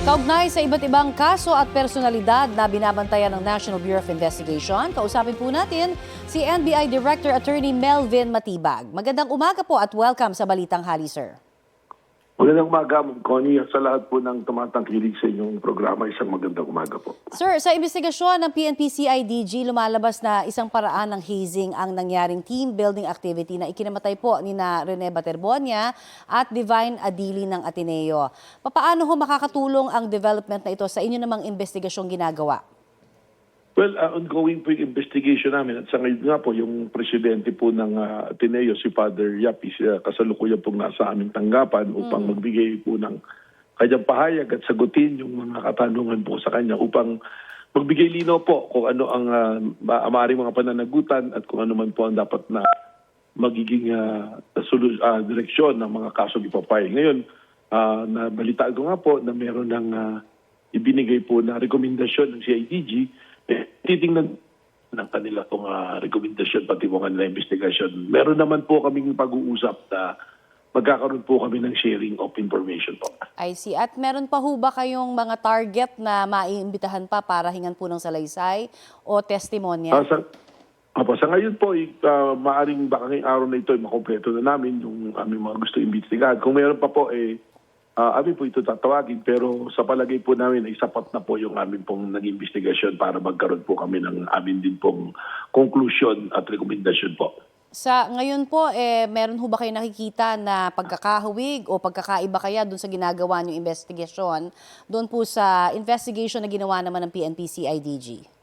Kaugnay sa iba't ibang kaso at personalidad na binabantayan ng National Bureau of Investigation, kausapin po natin si NBI Director Attorney Melvin Matibag. Magandang umaga po at welcome sa Balitang Hali, sir. Magandang umaga, Ma'am Connie, at sa lahat po ng tumatangkilig sa inyong programa, isang magandang umaga po. Sir, sa investigasyon ng PNP-CIDG, lumalabas na isang paraan ng hazing ang nangyaring team building activity na ikinamatay po ni na Rene Baterbonia at Divine Adili ng Ateneo. Paano ho makakatulong ang development na ito sa inyo namang investigasyong ginagawa? Well, ongoing po yung investigation namin at sa ngayon nga po yung presidente po ng Ateneo, si Father Yapis, kasalukuyan pong nasa aming tanggapan upang magbigay po ng kanyang pahayag at sagutin yung mga katanungan po sa kanya upang magbigay linaw po kung ano ang maaaring mga pananagutan at kung ano man po ang dapat na magiging direksyon ng mga kasong ipapile. Ngayon, nabalitaan ko nga po na meron ng ibinigay po na rekomendasyon ng CIDG. Titingnan ng kanila pong rekomendasyon pati po kanila investigasyon. Meron naman po kaming pag-uusap na magkakaroon po kami ng sharing of information po. I see. At meron pa ho ba kayong mga target na maiimbitahan pa para hingan po ng salaysay o testimonya? Sa ngayon po, maaring baka ngayong araw na ito, makompleto na namin yung aming mga gusto imbestigahan. Kung meron pa po, amin po ito tatawagin, pero sa palagay po namin ay sapat na po yung amin pong nag-investigasyon para magkaroon po kami ng amin din pong conclusion at rekomendasyon po. Sa ngayon po, meron ho ba kayo nakikita na pagkakahawig o pagkakaiba kaya doon sa ginagawa niyong investigasyon doon po sa investigation na ginawa naman ng PNP-CIDG?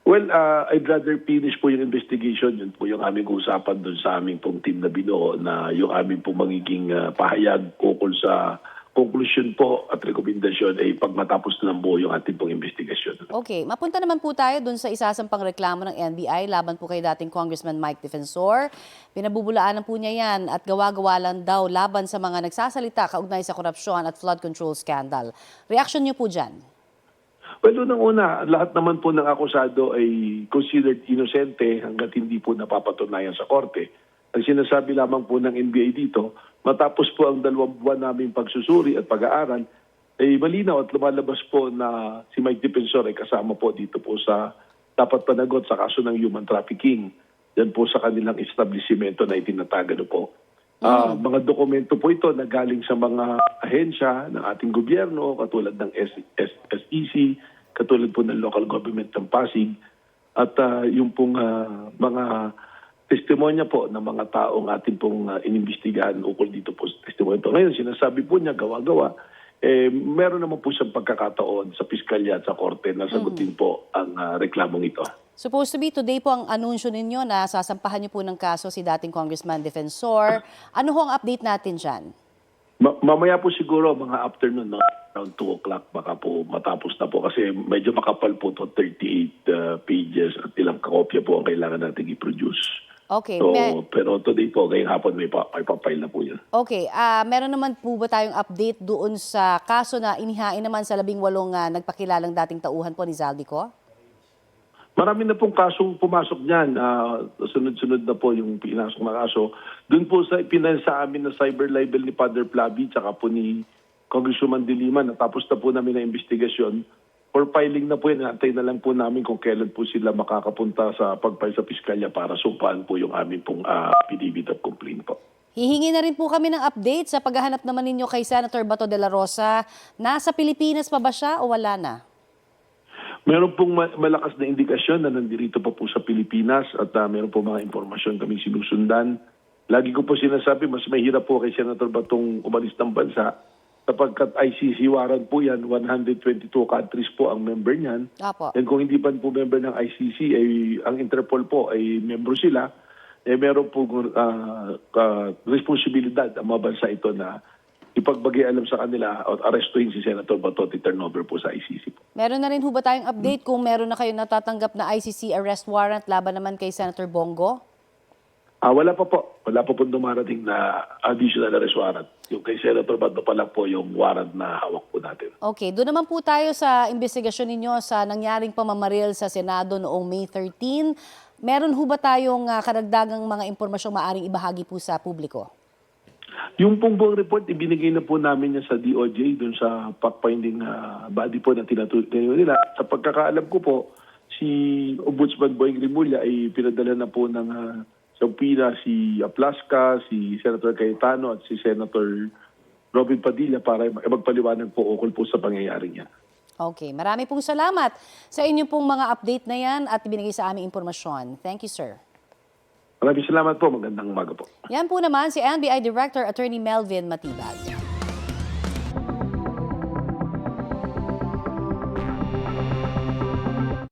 Well, I'd rather finish po yung investigation. Yun po yung aming usapan doon sa aming pong team na binuo na yung aming pong magiging pahayag ukol sa conclusion po at rekomendasyon ay pag matapos na ng buo yung ating pong investigasyon. Okay, mapunta naman po tayo doon sa isasampang reklamo ng NBI laban po kay dating Congressman Mike Defensor. Pinabubulaanan po niya yan at gawa-gawa lang daw laban sa mga nagsasalita kaugnay sa korupsyon at flood control scandal. Reaction niyo po dyan? Well, unang-una, lahat naman po ng akusado ay considered inosente hanggat hindi po napapatunayan sa korte. Ang sinasabi lamang po ng NBI dito, matapos po ang 2 buwan naming pagsusuri at pag-aaral, ay malinaw at lumalabas po na si Mike Defensor ay kasama po dito po sa dapat panagot sa kaso ng human trafficking. Yan po sa kanilang establishmento na itinatagano po. Mga dokumento po ito na galing sa mga ahensya ng ating gobyerno, katulad ng SEC, katulad po ng local government ng Pasig, at yung pong mga testimonya po ng mga taong ating pong inimbestigahan ukol dito po sa testimonya. Ngayon, sinasabi po niya, gawa-gawa, meron naman po siyang pagkakataon sa piskalya at sa korte na sagutin po ang reklamong ito. Supposed to be today po ang anunsyo ninyo na sasampahan niyo po ng kaso si dating Congressman Defensor. Ano ho ang update natin dyan? Mamaya po siguro mga afternoon, no? Around 2 o'clock baka po matapos na po kasi medyo makapal po to 38 pages at ilang kopya po ang kailangan natin i-produce. Okay. So, pero today po, ngayong hapon may papile na po yan. Okay. Meron naman po ba tayong update doon sa kaso na inihain naman sa 18 nagpakilalang dating tauhan po ni Zaldico? Marami na pong kasong pumasok niyan. Sunod-sunod na po yung pinasok na kaso. Doon po sa ipinasa amin na cyber libel ni Father Plavi tsaka po ni Congresswoman De Lima, natapos na po namin na investigasyon. For filing na po yan, antay na lang po namin kung kailan po sila makakapunta sa pag-file sa piskalya para sumpaan po yung amin pong affidavit of complaint po. Hihingi na rin po kami ng update sa paghahanap naman ninyo kay Senator Bato de la Rosa. Nasa Pilipinas pa ba siya o wala na? Meron pong malakas na indikasyon na nandito pa po sa Pilipinas at meron po mga impormasyon kaming sinusundan. Lagi ko po sinasabi, mas mahirap po kay Senator Batong umalis ng bansa sapagkat ICC warrant po yan, 122 countries po ang member niyan. Apo. And kung hindi pa po member ng ICC, ang Interpol po ay membro sila, meron po responsibilidad ang mga bansa ito na ipagbagay-alam sa kanila at arestuhin si Senator Bato at turnover po sa ICC po. Meron na rin ho ba tayong update kung meron na kayo natatanggap na ICC arrest warrant laban naman kay Senator Bongo? Wala pa po. Wala pa po dumarating na additional arrest warrant. Yung kay Senator Bato pa lang po yung warrant na hawak po natin. Okay, doon naman po tayo sa investigasyon ninyo sa nangyaring pamamaril sa Senado noong May 13. Meron ho ba tayong karagdagang mga impormasyong maaring ibahagi po sa publiko? Yung pong buong report, ibinigay na po namin yan sa DOJ, dun sa fact-finding body po na tinutulungan nila. Sa pagkakaalam ko po, si Ombudsman Boying Rimulya ay pinadala na po ng subpoena si Aplasca, si Senator Cayetano at si Senator Robin Padilla para magpaliwanag po ukol po sa pangyayari niya. Okay, marami pong salamat sa inyo pong mga update na yan at ibinigay sa aming impormasyon. Thank you, sir. Maraming salamat po. Magandang umaga po. Yan po naman si NBI Director Attorney Melvin Matibag.